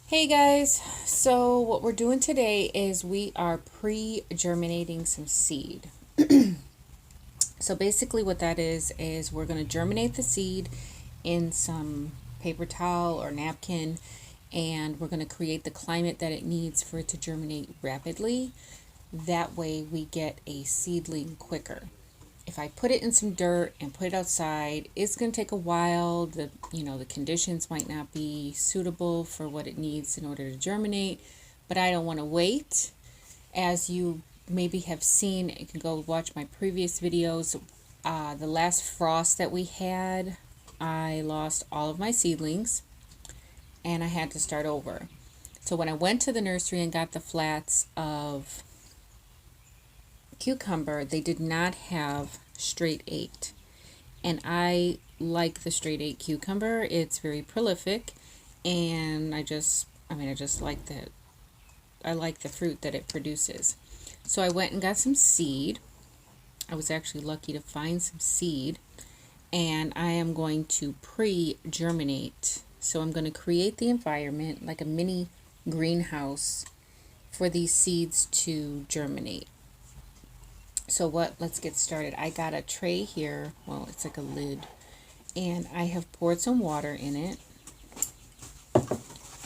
Hey guys, so what we're doing today is we are pre-germinating some seed. So basically what that is we're going to germinate the seed in some paper towel or napkin, and we're going to create the climate that it needs for it to germinate rapidly. That way we get a seedling quicker. If I put it in some dirt and put it outside, it's going to take a while. The conditions might not be suitable for what it needs in order to germinate, but I don't want to wait. As you maybe have seen, you can go watch my previous videos. The last frost that we had, I lost all of my seedlings and I had to start over. So when I went to the nursery and got the flats of cucumber, they did not have straight 8, and I like the straight 8 cucumber. It's very prolific, and I just like that. I like the fruit that it produces. So I went and got some seed. I was actually lucky to find some seed, and I am going to pre-germinate. So I'm going to create the environment like a mini greenhouse for these seeds to germinate. So let's get started. I got a tray here, well, it's like a lid, and I have poured some water in it,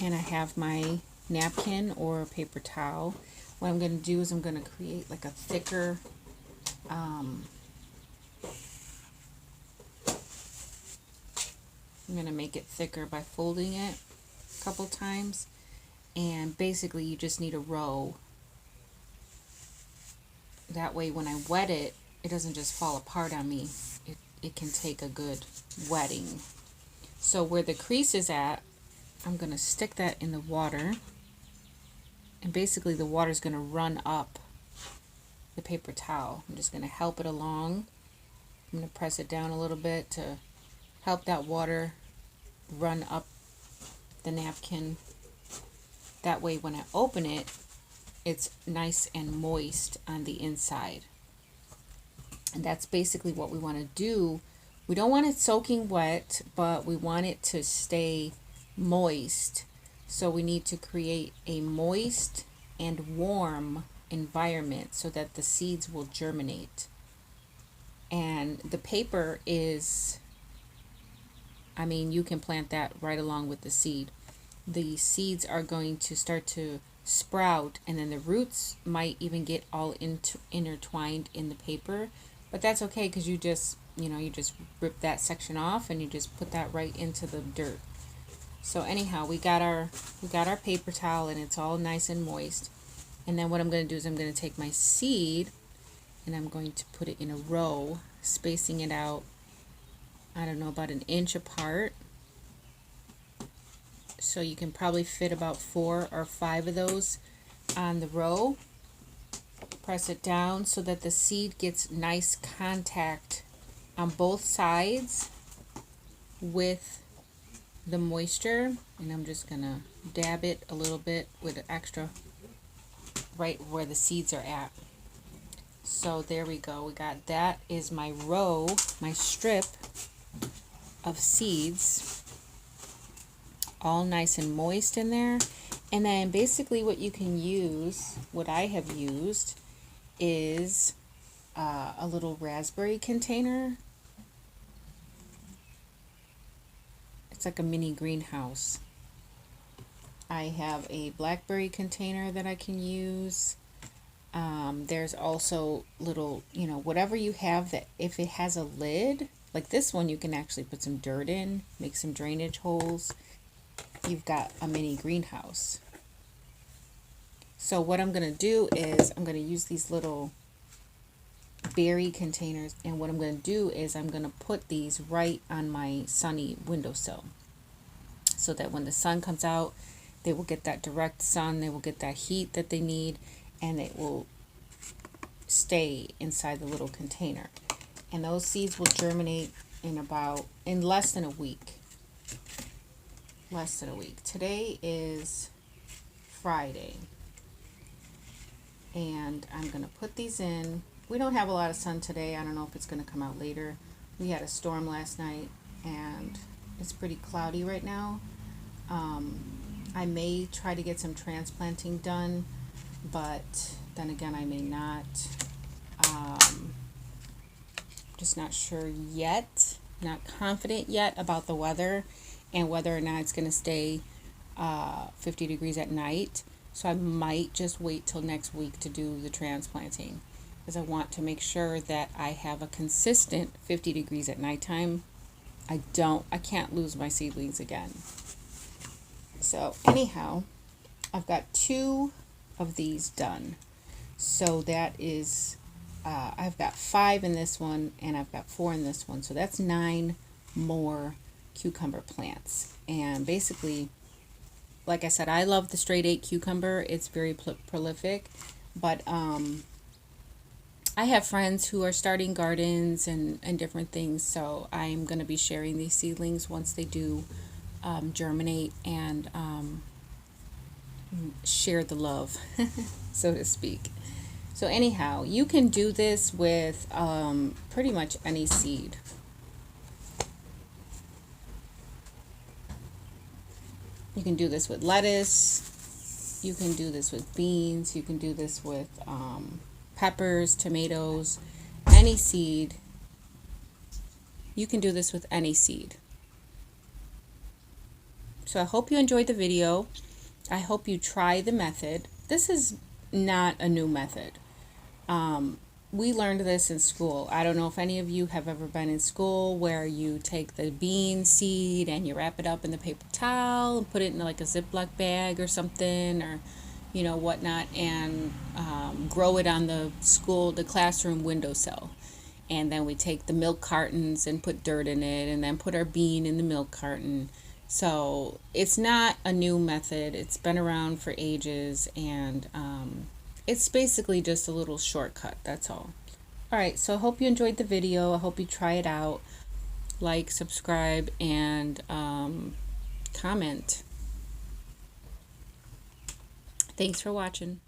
and I have my napkin or paper towel. What I'm going to do is I'm going to create like a thicker I'm going to make it thicker by folding it a couple times, and basically you just need a row. That way when I wet it, it doesn't just fall apart on me. It can take a good wetting. So where the crease is at, I'm going to stick that in the water, and basically the water is going to run up the paper towel. I'm just going to help it along. I'm going to press it down a little bit to help that water run up the napkin. That way when I open it, it's nice and moist on the inside. And that's basically what we want to do. We don't want it soaking wet, but we want it to stay moist. So we need to create a moist and warm environment so that the seeds will germinate. And the paper is, you can plant that right along with the seed. The seeds are going to start to sprout, and then the roots might even get all intertwined in the paper, but that's okay because you just rip that section off and you just put that right into the dirt. So anyhow, we got our paper towel, and it's all nice and moist. And then what I'm going to do is I'm going to take my seed and I'm going to put it in a row, spacing it out, I don't know, about an inch apart. So you can probably fit about 4 or 5 of those on the row. Press it down so that the seed gets nice contact on both sides with the moisture. And I'm just going to dab it a little bit with extra right where the seeds are at. So there we go. We got that is my row, my strip of seeds, all nice and moist in there. And then basically what you can use, what I have used, is a little raspberry container. It's like a mini greenhouse. I have a blackberry container that I can use. There's also little, whatever you have that if it has a lid, like this one, you can actually put some dirt in, make some drainage holes. You've got a mini greenhouse. So what I'm going to do is I'm going to use these little berry containers, and what I'm going to do is I'm going to put these right on my sunny windowsill so that when the sun comes out, they will get that direct sun, they will get that heat that they need, and it will stay inside the little container. And those seeds will germinate in less than a week. Today is Friday, and I'm going to put these in. We don't have a lot of sun today. I don't know if it's going to come out later. We had a storm last night, and it's pretty cloudy right now. I may try to get some transplanting done, but then again, I may not. Just not sure yet, not confident yet about the weather and whether or not it's going to stay 50 degrees at night. So I might just wait till next week to do the transplanting, because I want to make sure that I have a consistent 50 degrees at nighttime. I can't lose my seedlings again. So anyhow, I've got 2 of these done. So that is, I've got 5 in this one and I've got 4 in this one. So that's 9 more cucumber plants. And basically, like I said, I love the straight 8 cucumber. It's very prolific. But I have friends who are starting gardens and different things. So I'm going to be sharing these seedlings once they do germinate and share the love, so to speak. So anyhow, you can do this with pretty much any seed. You can do this with lettuce. You can do this with beans. You can do this with peppers, tomatoes, any seed. You can do this with any seed. So I hope you enjoyed the video. I hope you try the method. This is not a new method. We learned this in school. I don't know if any of you have ever been in school where you take the bean seed and you wrap it up in the paper towel and put it in like a Ziploc bag or something, or whatnot, and grow it on the classroom windowsill. And then we take the milk cartons and put dirt in it, and then put our bean in the milk carton. So it's not a new method. It's been around for ages, and it's basically just a little shortcut, that's all. Alright, so I hope you enjoyed the video. I hope you try it out. Like, subscribe, and comment. Thanks for watching.